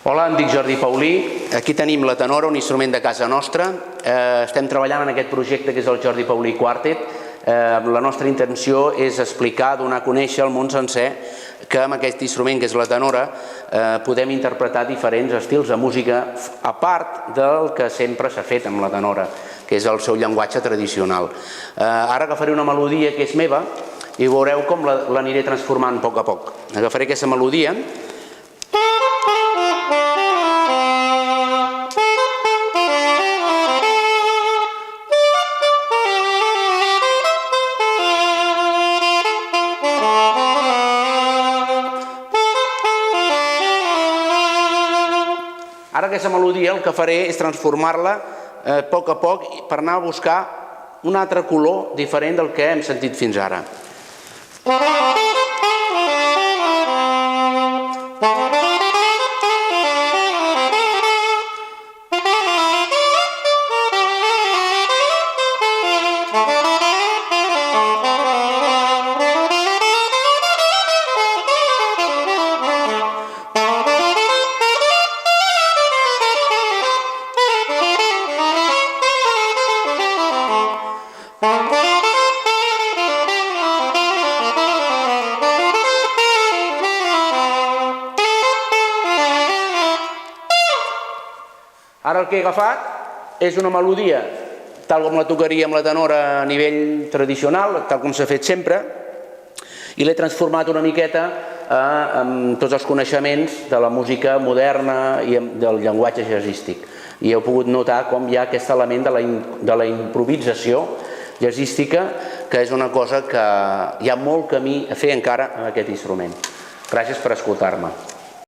Hola, em dic Jordi Paulí. Aquí tenim la tenora, un instrument de casa nostra. Estem treballant en aquest projecte que és el Jordi Paulí Quartet. La nostra intenció és explicar, donar a conèixer al món sencer que amb aquest instrument, que és la tenora, podem interpretar diferents estils de música, a part del que sempre s'ha fet amb la tenora, que és el seu llenguatge tradicional. Ara agafaré una melodia que és meva i veureu com l'aniré transformant a poc a poc. Agafaré aquesta melodia. Ara aquesta melodia el que faré és transformar-la a poc per anar a buscar un altre color diferent del que hem sentit fins ara. Ara el que he agafat és una melodia tal com la tocaria amb la tenora a nivell tradicional, tal com s'ha fet sempre, i l'he transformat una miqueta amb tots els coneixements de la música moderna i del llenguatge jazzístic. I heu pogut notar com hi ha aquest element de la improvisació jazzística, que és una cosa que hi ha molt camí a fer encara amb aquest instrument. Gràcies per escoltar-me.